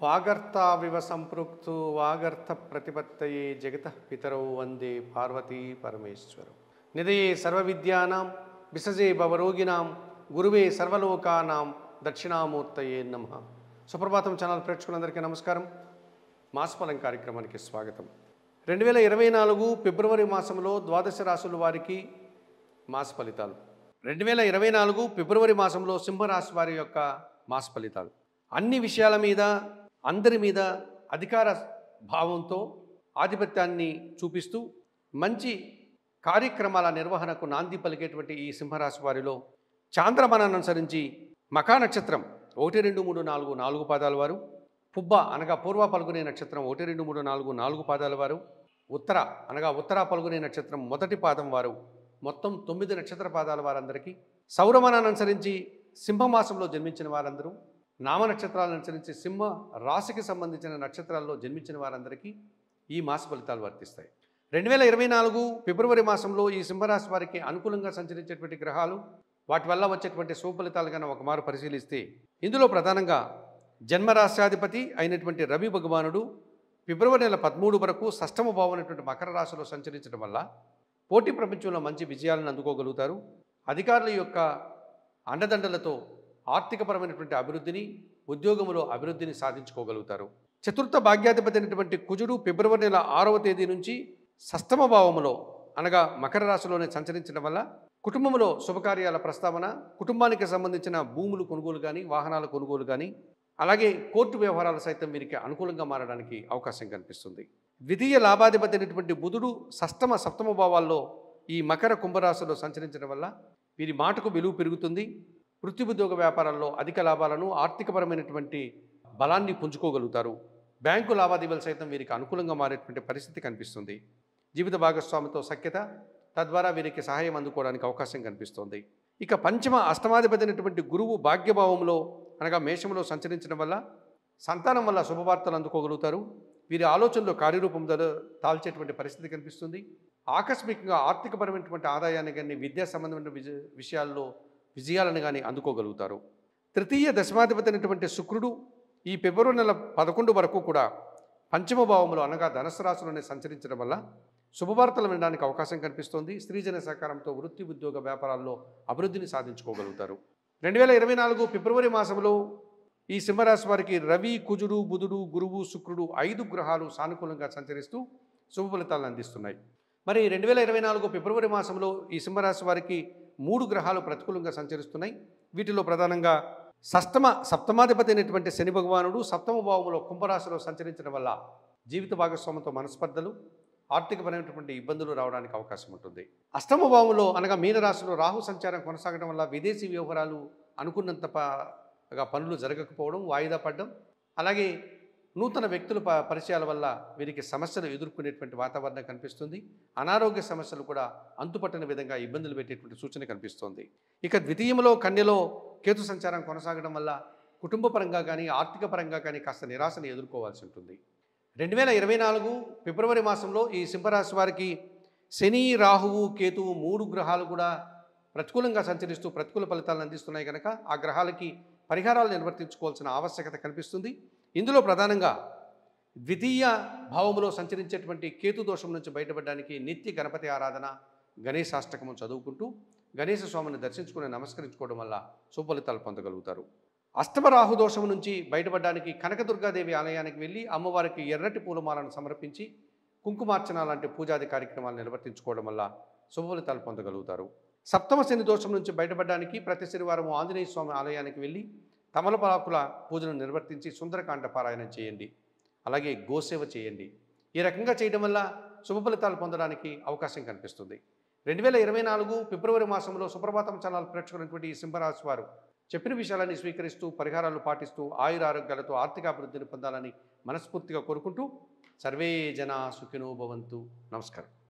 వాగర్తావివ సంపృక్తు వాగర్త ప్రతిపత్తయే జగతః పితరౌ వందే పార్వతీ పరమేశ్వరౌ నిధయే సర్వవిద్యానాం విసజే భవరోగిణాం గురువే సర్వలోకానాం దక్షిణామూర్తయే నమః. సుప్రభాతం ఛానల్ ప్రేక్షకులందరికీ నమస్కారం. మాసఫలం కార్యక్రమానికి స్వాగతం. 2024 ఫిబ్రవరి మాసంలో ద్వాదశ రాశుల వారికి మాస ఫలితాలు. 2024 ఫిబ్రవరి మాసంలో సింహరాశి వారి యొక్క మాస ఫలితాలు అన్ని విషయాల మీద అందరి మీద అధికార భావంతో ఆధిపత్యాన్ని చూపిస్తూ మంచి కార్యక్రమాల నిర్వహణకు నాంది పలికేటువంటి ఈ సింహరాశి వారిలో చాంద్రమానాన్ని అనుసరించి మఖా నక్షత్రం 1, 2, 3, 4 4 పాదాల వారు, పుబ్బ అనగా పూర్వ పలుగునే నక్షత్రం 1, 2, 3, 4 4 పాదాల వారు, ఉత్తర అనగా ఉత్తర పలుగునే నక్షత్రం మొదటి పాదం వారు, మొత్తం 9 నక్షత్ర పాదాల వారందరికీ, సౌరమానాన్ని అనుసరించి సింహమాసంలో జన్మించిన వారందరూ, నామ నక్షత్రాలను అనుసరించి సింహ రాశికి సంబంధించిన నక్షత్రాల్లో జన్మించిన వారందరికీ ఈ మాస ఫలితాలు వర్తిస్తాయి. 2024 ఫిబ్రవరి మాసంలో ఈ సింహరాశి వారికి అనుకూలంగా సంచరించేటువంటి గ్రహాలు, వాటి వల్ల వచ్చేటువంటి శుభఫలితాలు కన్నా ఒక మారు పరిశీలిస్తే ఇందులో ప్రధానంగా జన్మరాశ్యాధిపతి అయినటువంటి రవి భగవానుడు ఫిబ్రవరి నెల 13 వరకు షష్టమ భావం అయినటువంటి మకర రాశిలో సంచరించడం వల్ల పోటీ ప్రపంచంలో మంచి విజయాలను అందుకోగలుగుతారు. అధికారుల యొక్క అండదండలతో ఆర్థికపరమైనటువంటి అభివృద్ధిని, ఉద్యోగంలో అభివృద్ధిని సాధించుకోగలుగుతారు. చతుర్థ భాగ్యాధిపతి అయినటువంటి కుజుడు ఫిబ్రవరి నెల 6వ తేదీ నుంచి షష్టమ భావములో అనగా మకర రాశిలోనే సంచరించడం వల్ల కుటుంబంలో శుభకార్యాల ప్రస్తావన, కుటుంబానికి సంబంధించిన భూములు కొనుగోలు కానీ, వాహనాల కొనుగోలు కానీ, అలాగే కోర్టు వ్యవహారాలు సైతం వీరికి అనుకూలంగా మారడానికి అవకాశం కనిపిస్తుంది. ద్వితీయ లాభాధిపతి అయినటువంటి బుధుడు షష్టమ సప్తమ భావాల్లో ఈ మకర కుంభరాశిలో సంచరించడం వల్ల వీరి మాటకు విలువ పెరుగుతుంది. వృత్తి ఉద్యోగ వ్యాపారాల్లో అధిక లాభాలను, ఆర్థికపరమైనటువంటి బలాన్ని పుంజుకోగలుగుతారు. బ్యాంకు లావాదేవీలు సైతం వీరికి అనుకూలంగా మారేటువంటి పరిస్థితి కనిపిస్తుంది. జీవిత భాగస్వామితో సఖ్యత, తద్వారా వీరికి సహాయం అందుకోవడానికి అవకాశం కనిపిస్తుంది. ఇక పంచమ అష్టమాధిపతి అయినటువంటి గురువు భాగ్యభావంలో అనగా మేషంలో సంచరించడం వల్ల సంతానం వల్ల శుభవార్తలు అందుకోగలుగుతారు. వీరి ఆలోచనలో కార్యరూపం దాల్చేటువంటి పరిస్థితి కనిపిస్తుంది. ఆకస్మికంగా ఆర్థికపరమైనటువంటి ఆదాయాన్ని కానీ, విద్యా సంబంధమైన విషయాల్లో విజయాలను కానీ అందుకోగలుగుతారు. తృతీయ దశమాధిపతి అయినటువంటి శుక్రుడు ఈ ఫిబ్రవరి నెల 11 వరకు కూడా పంచమ భావంలో అనగా ధనుసు రాశిలోనే సంచరించడం వల్ల శుభవార్తలు వినడానికి అవకాశం కనిపిస్తోంది. స్త్రీజన సహకారంతో వృత్తి ఉద్యోగ వ్యాపారాల్లో అభివృద్ధిని సాధించుకోగలుగుతారు. 2024 ఫిబ్రవరి మాసంలో ఈ సింహరాశి వారికి రవి, కుజుడు, బుధుడు, గురువు, శుక్రుడు 5 గ్రహాలు సానుకూలంగా సంచరిస్తూ శుభ ఫలితాలను అందిస్తున్నాయి. మరి 2024 ఫిబ్రవరి మాసంలో ఈ సింహరాశి వారికి 3 గ్రహాలు ప్రతికూలంగా సంచరిస్తున్నాయి. వీటిలో ప్రధానంగా సప్తమాధిపతి అయినటువంటి శని భగవానుడు సప్తమ భావంలో కుంభరాశిలో సంచరించడం వల్ల జీవిత భాగస్వామితో మనస్పర్ధలు, ఆర్థికపరమైనటువంటి ఇబ్బందులు రావడానికి అవకాశం ఉంటుంది. అష్టమ భావంలో అనగా మీనరాశిలో రాహు సంచారం కొనసాగడం వల్ల విదేశీ వ్యవహారాలు అనుకున్నంతగా పనులు జరగకపోవడం, వాయిదా పడడం, అలాగే నూతన వ్యక్తుల పరిచయాల వల్ల వీరికి సమస్యలు ఎదుర్కొనేటువంటి వాతావరణం కనిపిస్తుంది. అనారోగ్య సమస్యలు కూడా అంతుపట్టని విధంగా ఇబ్బందులు పెట్టేటువంటి సూచన కనిపిస్తోంది. ఇక ద్వితీయంలో కన్యలో కేతు సంచారం కొనసాగడం వల్ల కుటుంబ పరంగా కానీ, ఆర్థిక పరంగా కానీ కాస్త నిరాశను ఎదుర్కోవాల్సి ఉంటుంది. 2024 ఫిబ్రవరి మాసంలో ఈ సింహరాశి వారికి శని, రాహువు, కేతువు 3 గ్రహాలు కూడా ప్రతికూలంగా సంచరిస్తూ ప్రతికూల ఫలితాలను అందిస్తున్నాయి కనుక ఆ గ్రహాలకి పరిహారాలు నిర్వర్తించుకోవాల్సిన ఆవశ్యకత కనిపిస్తుంది. ఇందులో ప్రధానంగా ద్వితీయ భావంలో సంచరించేటువంటి కేతు దోషం నుంచి బయటపడడానికి నిత్య గణపతి ఆరాధన, గణేశాష్టకము చదువుకుంటూ గణేశ స్వామిని దర్శించుకుని నమస్కరించుకోవడం వల్ల శుభఫలితాలు పొందగలుగుతారు. అష్టమ రాహు దోషం నుంచి బయటపడడానికి కనకదుర్గాదేవి ఆలయానికి వెళ్ళి అమ్మవారికి ఎర్రటి పూలమాలను సమర్పించి కుంకుమార్చన లాంటి పూజాది కార్యక్రమాలు నిర్వర్తించుకోవడం వల్ల శుభఫలితాలు పొందగలుగుతారు. సప్తమ శని దోషం నుంచి బయటపడడానికి ప్రతి శనివారం ఆంజనేయ స్వామి ఆలయానికి వెళ్ళి తమలపాకుల పూజను నిర్వర్తించి సుందరకాండ పారాయణం చేయండి. అలాగే గోసేవ చేయండి. ఈ రకంగా చేయడం వల్ల శుభ ఫలితాలు పొందడానికి అవకాశం కనిపిస్తుంది. 2024 ఫిబ్రవరి మాసంలో సుప్రభాతం ఛానల్ ప్రేక్షకులైనటువంటి ఈ సింహరాశి వారు చెప్పిన విషయాలని స్వీకరిస్తూ పరిహారాలు పాటిస్తూ ఆయురారోగ్యాలతో ఆర్థికాభివృద్ధిని పొందాలని మనస్ఫూర్తిగా కోరుకుంటూ సర్వే జనా సుఖినో భవంతు. నమస్కారం.